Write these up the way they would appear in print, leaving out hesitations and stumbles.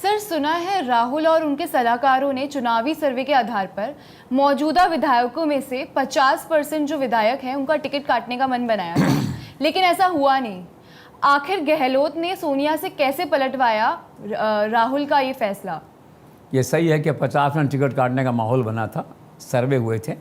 Sir, सुना है राहुल और उनके सलाहकारों ने चुनावी सर्वे के आधार पर मौजूदा विधायकों में से 50% जो विधायक हैं उनका टिकट काटने का मन बनाया था, लेकिन ऐसा हुआ नहीं। आखिर गहलोत ने सोनिया से कैसे पलटवाया राहुल का ये फैसला? ये सही है कि 50% टिकट काटने का माहौल बना था। सर्वे हुए थे,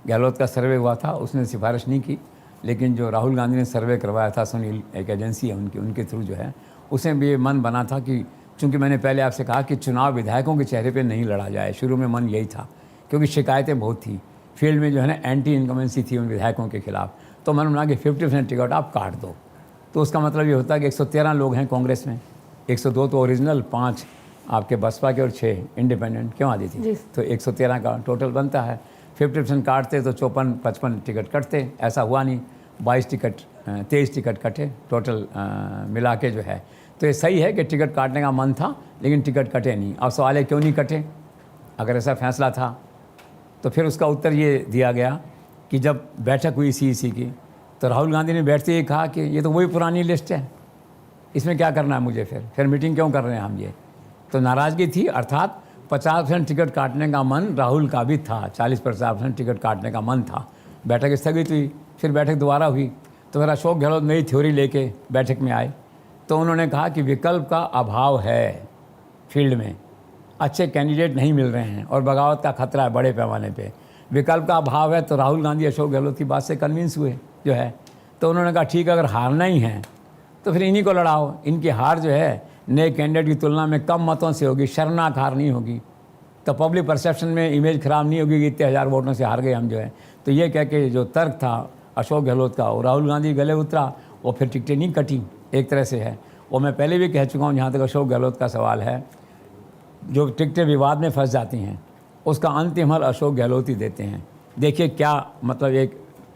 गहलोत का सर्वे हुआ था, उसने सिफारिश नहीं की, लेकिन जो राहुल गांधी ने सर्वे करवाया था, सुनील एक एजेंसी है उनके थ्रू जो है, उसमें भी ये मन बना था कि चूँकि मैंने पहले आपसे कहा कि चुनाव विधायकों के चेहरे पे नहीं लड़ा जाए, शुरू में मन यही था, क्योंकि शिकायतें बहुत थी फील्ड में, जो है ना एंटी इनकमेंसी थी उन विधायकों के खिलाफ। तो मन बना कि 50% टिकट आप काट दो। तो उसका मतलब ये होता है कि 113 लोग हैं कांग्रेस में, 102 तो ओरिजिनल, 5 आपके बसपा के और 6 इंडिपेंडेंट, क्यों आती थी, तो 113 का टोटल बनता है। 50% काटते तो 54-55 टिकट कटते, ऐसा हुआ नहीं। 23 टिकट कटे टोटल मिला के जो है। तो ये सही है कि टिकट काटने का मन था, लेकिन टिकट कटे नहीं। अब सवाल है क्यों नहीं कटे? अगर ऐसा फैसला था तो फिर उसका उत्तर ये दिया गया कि जब बैठक हुई सीईसी की, तो राहुल गांधी ने बैठते ही कहा कि ये तो वही पुरानी लिस्ट है, इसमें क्या करना है मुझे, फिर मीटिंग क्यों कर रहे हैं हम ये। तो नाराज़गी थी, अर्थात 50% टिकट काटने का मन राहुल का भी था, 40-50% टिकट काटने का मन था। बैठक स्थगित हुई, फिर बैठक दोबारा हुई, तो फिर अशोक गहलोत नई थ्योरी लेके बैठक में आए। तो उन्होंने कहा कि विकल्प का अभाव है, फील्ड में अच्छे कैंडिडेट नहीं मिल रहे हैं और बगावत का खतरा है बड़े पैमाने पे, विकल्प का अभाव है। तो राहुल गांधी अशोक गहलोत की बात से कन्विंस हुए जो है। तो उन्होंने कहा ठीक है, अगर हारना ही है तो फिर इन्हीं को लड़ाओ। इनकी हार जो है नए कैंडिडेट की तुलना में कम मतों से होगी, शर्मनाक हार नहीं होगी, तो पब्लिक परसेप्शन में इमेज ख़राब नहीं होगी कि इतने हज़ार वोटों से हार गए हम जो है। तो ये कह के जो तर्क था अशोक गहलोत का, और राहुल गांधी गले उतरा, और फिर टिकटें नहीं कटी, एक तरह से है। और मैं पहले भी कह चुका हूँ, जहाँ तक अशोक गहलोत का सवाल है, जो टिकटें विवाद में फंस जाती हैं उसका अंतिम हल अशोक गहलोत ही देते हैं। देखिए क्या मतलब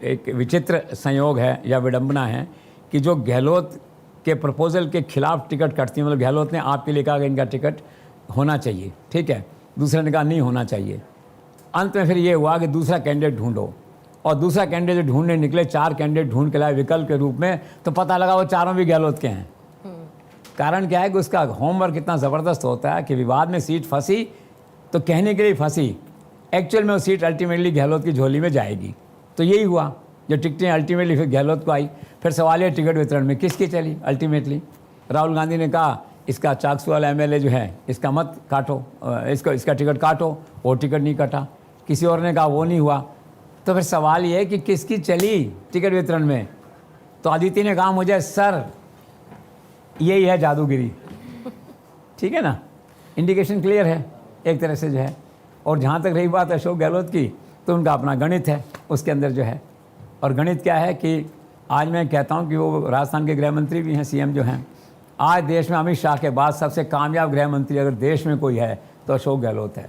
एक विचित्र संयोग है या विडंबना है कि जो गहलोत के प्रपोजल के खिलाफ टिकट कटती है, मतलब गहलोत ने आपके लिए कहा कि इनका टिकट होना चाहिए, ठीक है, दूसरे ने कहा नहीं होना चाहिए। अंत में फिर ये हुआ कि दूसरा कैंडिडेट ढूंढो, और दूसरा कैंडिडेट ढूंढने निकले, 4 कैंडिडेट ढूंढ के लाए विकल्प के रूप में, तो पता लगा वो चारों भी गहलोत के हैं। कारण क्या है कि उसका होमवर्क इतना ज़बरदस्त होता है कि विवाद में सीट फंसी तो कहने के लिए फंसी, एक्चुअल में वो सीट अल्टीमेटली गहलोत की झोली में जाएगी। तो यही हुआ, जो टिकटें अल्टीमेटली फिर गहलोत को आई। फिर सवाल है टिकट वितरण में किसकी चली अल्टीमेटली। राहुल गांधी ने कहा इसका चाकसू वाला एमएलए जो है इसका मत काटो, इसका टिकट काटो, वो टिकट नहीं कटा। किसी और ने कहा वो नहीं हुआ। तो फिर सवाल ये है कि किसकी चली टिकट वितरण में। तो अदिति ने कहा मुझे सर यही है जादूगिरी, ठीक है ना, इंडिकेशन क्लियर है एक तरह से जो है। और जहाँ तक रही बात अशोक गहलोत की, तो उनका अपना गणित है उसके अंदर जो है। और गणित क्या है कि आज मैं कहता हूँ कि वो राजस्थान के गृह मंत्री भी हैं, सीएम जो हैं। आज देश में अमित शाह के बाद सबसे कामयाब गृह मंत्री अगर देश में कोई है तो अशोक गहलोत है।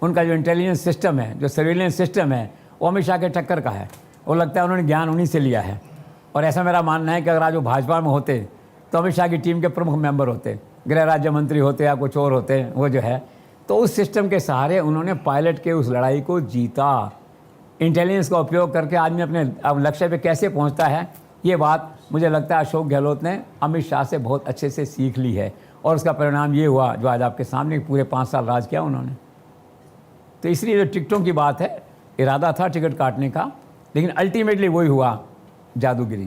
उनका जो इंटेलिजेंस सिस्टम है, जो सर्विलेंस सिस्टम है, वो अमित शाह के टक्कर का है। वो लगता है उन्होंने ज्ञान उन्हीं से लिया है। और ऐसा मेरा मानना है कि अगर आज वो भाजपा में होते तो अमित शाह की टीम के प्रमुख मेंबर होते, गृह राज्य मंत्री होते या कुछ और होते, वो जो है। तो उस सिस्टम के सहारे उन्होंने पायलट के उस लड़ाई को जीता। इंटेलिजेंस का उपयोग करके आदमी अपने लक्ष्य पे कैसे पहुंचता है, ये बात मुझे लगता है अशोक गहलोत ने अमित शाह से बहुत अच्छे से सीख ली है। और उसका परिणाम ये हुआ जो आज आपके सामने, पूरे 5 साल राज किया उन्होंने। तो इसलिए जो टिकटों की बात है, इरादा था टिकट काटने का, लेकिन अल्टीमेटली वही हुआ, जादूगिरी।